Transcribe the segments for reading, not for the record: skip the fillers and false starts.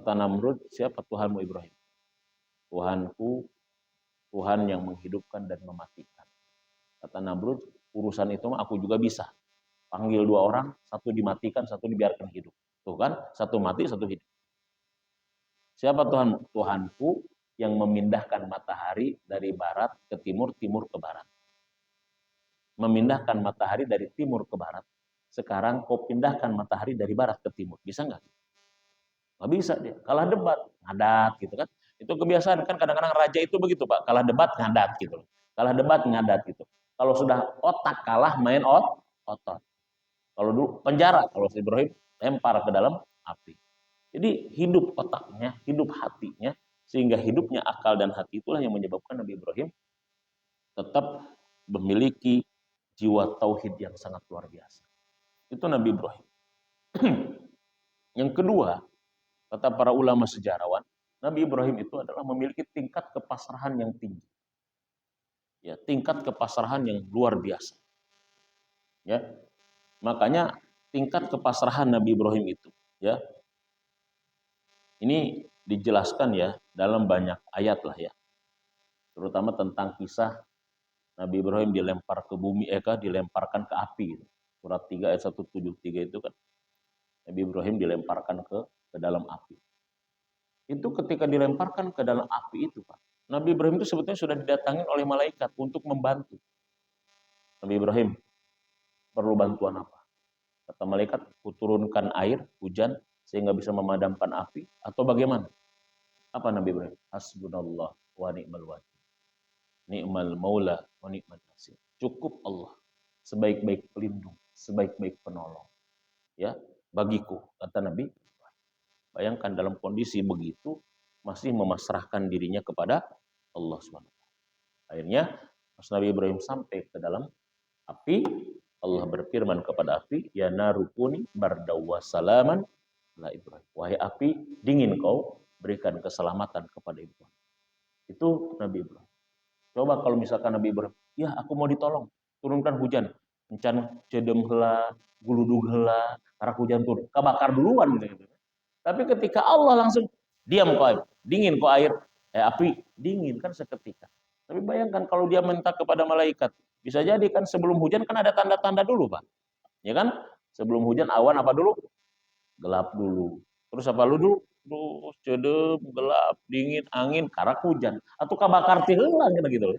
Kata Namrud, siapa Tuhanmu Ibrahim? Tuhanku, Tuhan yang menghidupkan dan mematikan. Kata Namrud, urusan itu mah aku juga bisa. Panggil 2 orang, satu dimatikan, satu dibiarkan hidup. Tuh kan, satu mati, satu hidup. Siapa Tuhanmu? Tuhanku yang memindahkan matahari dari barat ke timur, timur ke barat. Memindahkan matahari dari timur ke barat. Sekarang kau pindahkan matahari dari barat ke timur. Bisa nggak? Nggak bisa dia. Kalah debat, ngadat gitu kan. Itu kebiasaan kan kadang-kadang raja itu begitu Pak. Kalah debat, ngadat gitu. Kalah debat, ngadat gitu. Kalau sudah otak kalah, main otot. Kalau dulu penjara, kalau Ibrahim lempar ke dalam api. Jadi hidup otaknya, hidup hatinya, sehingga hidupnya akal dan hati itulah yang menyebabkan Nabi Ibrahim tetap memiliki jiwa tauhid yang sangat luar biasa. Itu Nabi Ibrahim. Yang kedua, kata para ulama sejarawan, Nabi Ibrahim itu adalah memiliki tingkat kepasrahan yang tinggi. Ya, tingkat kepasrahan yang luar biasa. Ya. Makanya tingkat kepasrahan Nabi Ibrahim itu, ya. Ini dijelaskan ya dalam banyak ayat lah ya. Terutama tentang kisah Nabi Ibrahim dilempar ke bumi, dilemparkan ke api. Surat 3 ayat 173 itu kan. Nabi Ibrahim dilemparkan ke dalam api. Itu ketika dilemparkan ke dalam api itu, Pak. Nabi Ibrahim itu sebetulnya sudah didatangin oleh malaikat untuk membantu. Nabi Ibrahim, perlu bantuan apa? Kata malaikat, kuturunkan air, hujan, sehingga bisa memadamkan api, atau bagaimana? Apa Nabi Ibrahim? Hasbunallah wa ni'mal wakil. Ni'mal maula wa ni'mal nasir. Cukup Allah sebaik-baik pelindung, sebaik-baik penolong. Ya, bagiku, kata Nabi. Bayangkan dalam kondisi begitu masih memasrahkan dirinya kepada Allah SWT. Akhirnya pas Nabi Ibrahim sampai ke dalam api, Allah berfirman kepada api, ya narukuni bardaw wa salaman ala Ibrahim. Wahai api, dingin kau, berikan keselamatan kepada Ibrahim. Itu Nabi Ibrahim. Coba kalau misalkan Nabi Ibrahim, ya aku mau ditolong, turunkan hujan. Encan cedem heula, guludug heula, karena hujan turun, kebakar duluan gitu. Tapi ketika Allah langsung, diam kau air, dingin kau air, api, dingin kan seketika. Tapi bayangkan kalau dia minta kepada malaikat, bisa jadi kan sebelum hujan kan ada tanda-tanda dulu Pak. Ya kan? Sebelum hujan awan apa dulu? Gelap dulu. Terus apa dulu? Terus cedem, gelap, dingin, angin, karak hujan. Atau kabakar tihelang gitu.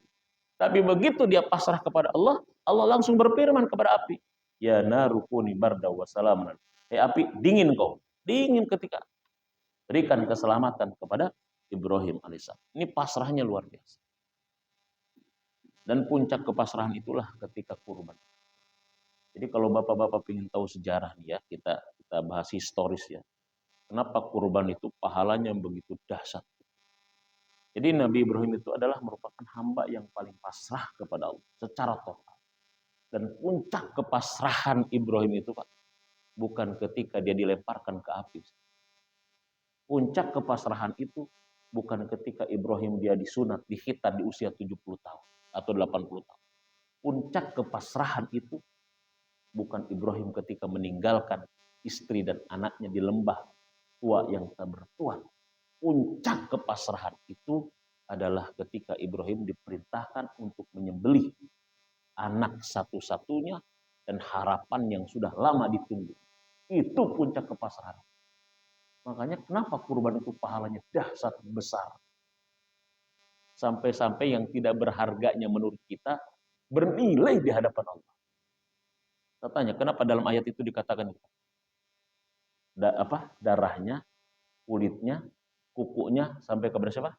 Tapi begitu dia pasrah kepada Allah, Allah langsung berfirman kepada api, ya narukuni barda wa salaman. Api, dingin kau. Dingin ketika berikan keselamatan kepada Ibrahim alaihissalam. Ini pasrahnya luar biasa. Dan puncak kepasrahan itulah ketika kurban. Jadi kalau bapak-bapak ingin tahu sejarah nih ya, kita bahas historis ya. Kenapa kurban itu pahalanya begitu dahsyat? Jadi Nabi Ibrahim itu adalah merupakan hamba yang paling pasrah kepada Allah secara total. Dan puncak kepasrahan Ibrahim itu Pak, bukan ketika dia dilemparkan ke api. Puncak kepasrahan itu bukan ketika Ibrahim dia disunat, dikhitan di usia 70 tahun atau 80 tahun. Puncak kepasrahan itu bukan Ibrahim ketika meninggalkan istri dan anaknya di lembah tua yang tak bertuan. Puncak kepasrahan itu adalah ketika Ibrahim diperintahkan untuk menyembelih anak satu-satunya dan harapan yang sudah lama ditunggu. Itu puncak kepasrahan. Makanya kenapa kurban itu pahalanya dahsyat besar. Sampai-sampai yang tidak berharganya menurut kita bernilai di hadapan Allah. Katanya, kenapa dalam ayat itu dikatakan darahnya, kulitnya, kukunya sampai kepada siapa?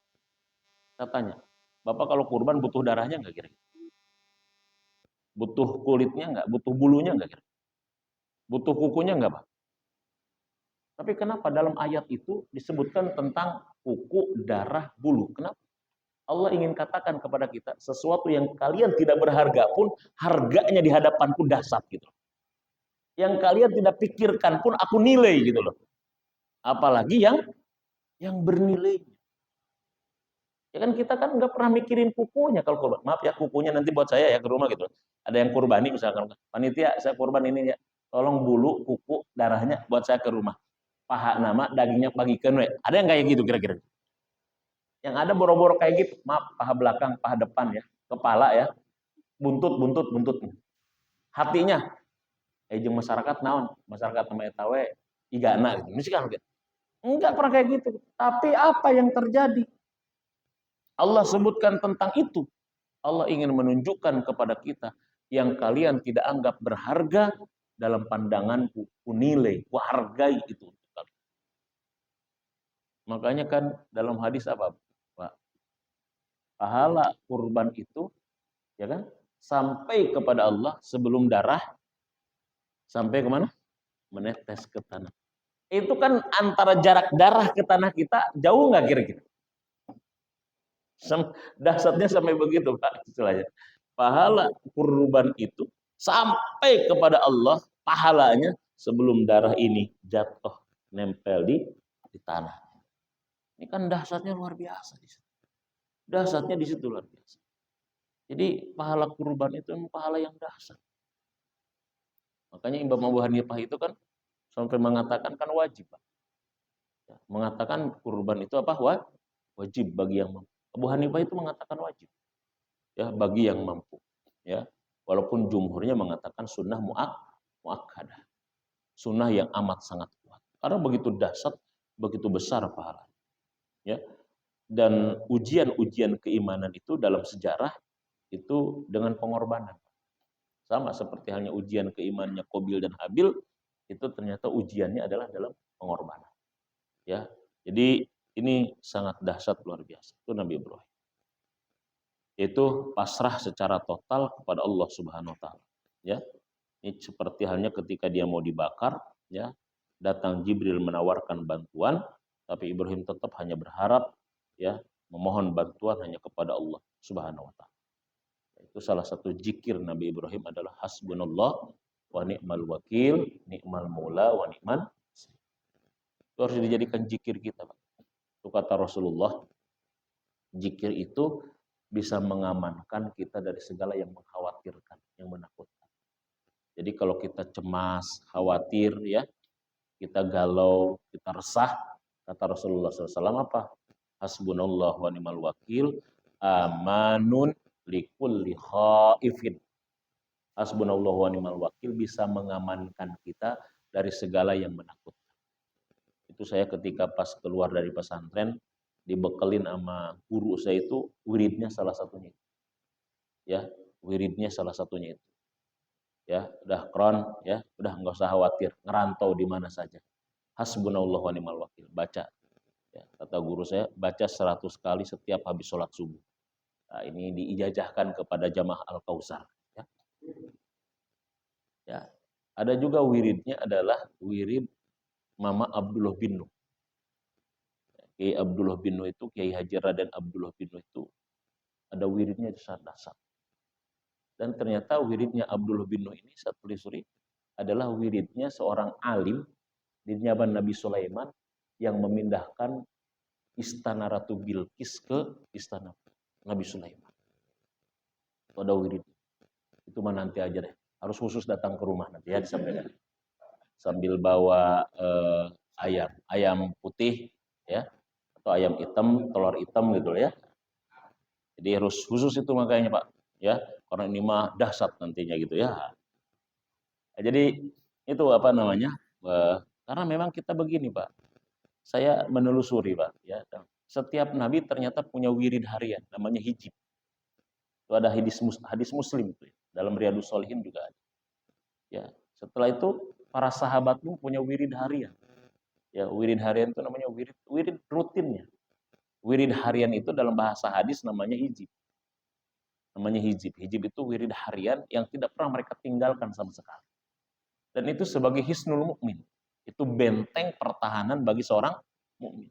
Katanya, Bapak kalau kurban butuh darahnya enggak kira-kira? Butuh kulitnya enggak? Butuh bulunya enggak kira-kira? Butuh kukunya enggak, Pak? Tapi kenapa dalam ayat itu disebutkan tentang kuku, darah, bulu? Kenapa? Allah ingin katakan kepada kita, sesuatu yang kalian tidak berharga pun, harganya di hadapanku dahsyat gitu. Yang kalian tidak pikirkan pun aku nilai gitu loh. Apalagi yang bernilai. Ya kan kita kan nggak pernah mikirin kukunya kalau kurban. Maaf ya, kukunya nanti buat saya ya ke rumah gitu. Ada yang kurbani misalkan, panitia saya kurban ini ya. Tolong bulu, kuku, darahnya buat saya ke rumah. paha nama dagingnya bagikan we. Ada yang kayak gitu kira-kira? Yang ada boro-boro kayak gitu, maaf, paha belakang, paha depan ya, kepala ya, buntut. Hatinya, jeung masyarakat naon? Masyarakat nama eta we igana gitu. Mesti kan gitu. Enggak pernah kayak gitu. Tapi apa yang terjadi? Allah sebutkan tentang itu. Allah ingin menunjukkan kepada kita yang kalian tidak anggap berharga dalam pandanganku, kunilai, kuhargai itu untuk kalian. Makanya kan dalam hadis apa, Pak? Pahala kurban itu, ya kan, sampai kepada Allah sebelum darah sampai kemana? Menetes ke tanah. Itu kan antara jarak darah ke tanah kita jauh nggak kira-kira? Dahsyatnya sampai begitu Pak istilahnya. Pahala kurban itu sampai kepada Allah pahalanya sebelum darah ini jatuh nempel di tanah. Ini kan dahsyatnya luar biasa di situ. Dahsyatnya di situ luar biasa. Jadi pahala kurban itu memang pahala yang dahsyat. Makanya Imam Abu Hanifah itu kan sampai mengatakan kan wajib, Pak. Mengatakan kurban itu apa? Wajib bagi yang mampu. Abu Hanifah itu mengatakan wajib. Ya, bagi yang mampu. Ya, walaupun jumhurnya mengatakan sunnah muakkadah. Sunnah yang amat sangat kuat. Karena begitu dahsyat, begitu besar pahala. Ya. Dan ujian-ujian keimanan itu dalam sejarah itu dengan pengorbanan. Sama seperti halnya ujian keimanannya Qabil dan Habil, itu ternyata ujiannya adalah dalam pengorbanan. Ya. Jadi ini sangat dahsyat luar biasa. Itu Nabi Ibrahim. Itu pasrah secara total kepada Allah Subhanahu wa taala. Ya. Ini seperti halnya ketika dia mau dibakar, ya. Datang Jibril menawarkan bantuan, tapi Ibrahim tetap hanya berharap, ya, memohon bantuan hanya kepada Allah Subhanahu wa taala. Itu salah satu zikir Nabi Ibrahim adalah hasbunallah wa ni'mal wakil, ni'mal maula wa ni'mal. Itu harus dijadikan zikir kita, Pak. Itu kata Rasulullah, zikir itu bisa mengamankan kita dari segala yang mengkhawatirkan, yang menakutkan. Jadi kalau kita cemas, khawatir, ya, kita galau, kita resah, kata Rasulullah SAW apa? Hasbunallah wa ni'mal wakil, amanun likulli khaifin. Hasbunallah wa ni'mal wakil bisa mengamankan kita dari segala yang menakutkan. Itu saya ketika pas keluar dari pesantren, dibekelin sama guru saya itu, wiridnya salah satunya. Ya, wiridnya salah satunya itu. Ya, udah kron, ya, udah nggak usah khawatir, ngerantau di mana saja. Hasbunallah wa ni'mal wakil, baca. Ya, kata guru saya, baca 100 kali setiap habis sholat subuh. Nah, ini diijazahkan kepada jamaah Al-Kausar. Ya. Ya. Ada juga wiridnya adalah wirid Mama Abdullah bin Nuh. Kiai Abdullah bin Nuh itu, Kiai Haji Raden Abdullah bin Nuh itu ada wiridnya di saat dasar. Dan ternyata wiridnya Abdullah bin Nuh ini saya telusuri adalah wiridnya seorang alim di zaman Nabi Sulaiman yang memindahkan istana Ratu Bilqis ke istana Nabi Sulaiman. Itu ada wirid. Itu mah nanti aja deh. Harus khusus datang ke rumah nanti ya disampaikan. Sambil bawa ayam putih ya, atau ayam hitam, telur hitam gitu ya. Jadi harus khusus itu makanya Pak, ya, karena ini mah dahsyat nantinya gitu ya. Nah, jadi itu apa namanya? Karena memang kita begini Pak, saya menelusuri Pak, ya, setiap nabi ternyata punya wirid harian, namanya hijib. Itu ada hadis Muslim itu, ya. Dalam Riyadhus Shalihin juga ada. Ya, setelah itu para sahabat pun punya wirid harian. Ya, wirid harian itu namanya wirid rutinnya. Wirid harian itu dalam bahasa hadis namanya hijib. Namanya hijib. Hijib itu wirid harian yang tidak pernah mereka tinggalkan sama sekali. Dan itu sebagai hisnul mukmin. Itu benteng pertahanan bagi seorang mukmin.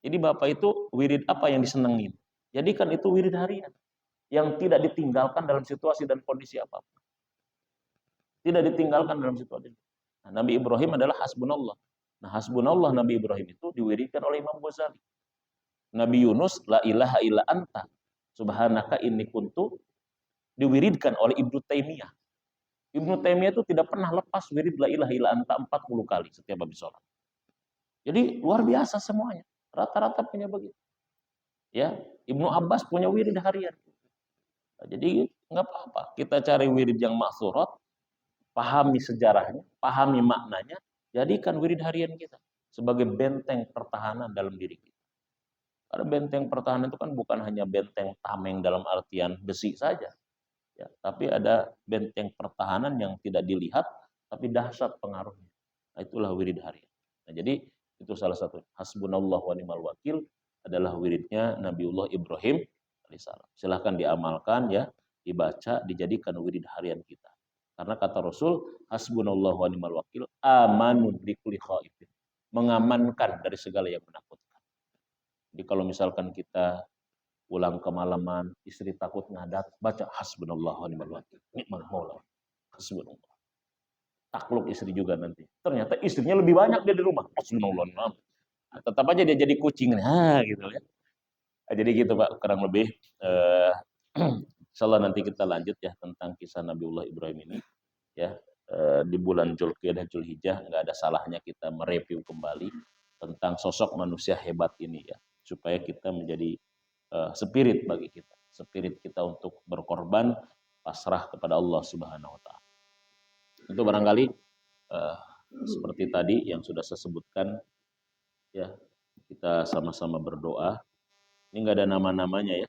Jadi Bapak itu wirid apa yang disenengin? Jadikan itu wirid harian yang tidak ditinggalkan dalam situasi dan kondisi apapun. Tidak ditinggalkan dalam situasi. Nah, Nabi Ibrahim adalah hasbunallah. Nah, hasbunallah Nabi Ibrahim itu diwiridkan oleh Imam Ghazali. Nabi Yunus, la ilaha illa anta, subhanaka inni kuntu, diwiridkan oleh Ibnu Taimiyah. Ibnu Taimiyah itu tidak pernah lepas wirid la ilaha illa anta 40 kali setiap habis sholat. Jadi luar biasa semuanya. Rata-rata punya begitu. Ya, Ibnu Abbas punya wirid harian. Nah, jadi nggak apa-apa. Kita cari wirid yang maksurat, pahami sejarahnya, pahami maknanya, jadikan wirid harian kita sebagai benteng pertahanan dalam diri kita. Karena benteng pertahanan itu kan bukan hanya benteng tameng dalam artian besi saja, ya, tapi ada benteng pertahanan yang tidak dilihat, tapi dahsyat pengaruhnya. Nah, itulah wirid harian. Nah, jadi itu salah satu. Hasbunallah wa ni'mal wakil adalah wiridnya Nabiullah Ibrahim alaihissalam. Silahkan diamalkan ya, dibaca, dijadikan wirid harian kita. Karena kata Rasul, hasbunallah wa ni'mal wakil, amanun bikulli khaifin. Mengamankan dari segala yang menakutkan. Jadi kalau misalkan kita pulang kemalaman, istri takut ngadat, baca hasbunallah wa ni'mal wakil, ni'mal maula, hasbunallah. Takluk istri juga nanti. Ternyata istrinya lebih banyak dia di rumah. Hasbunallah. Nah, tetap aja dia jadi kucing. Nah, gitu ya. Nah, jadi gitu Pak, kurang lebih. Insyaallah nanti kita lanjut ya tentang kisah Nabiullah Ibrahim ini. Ya, di bulan Dzulqa'dah dan Dzulhijjah nggak ada salahnya kita mereview kembali tentang sosok manusia hebat ini ya, supaya kita menjadi spirit bagi kita, spirit kita untuk berkorban pasrah kepada Allah Subhanahu wa taala. Itu barangkali uh, seperti tadi yang sudah saya sebutkan ya, kita sama-sama berdoa. Ini nggak ada nama-namanya ya,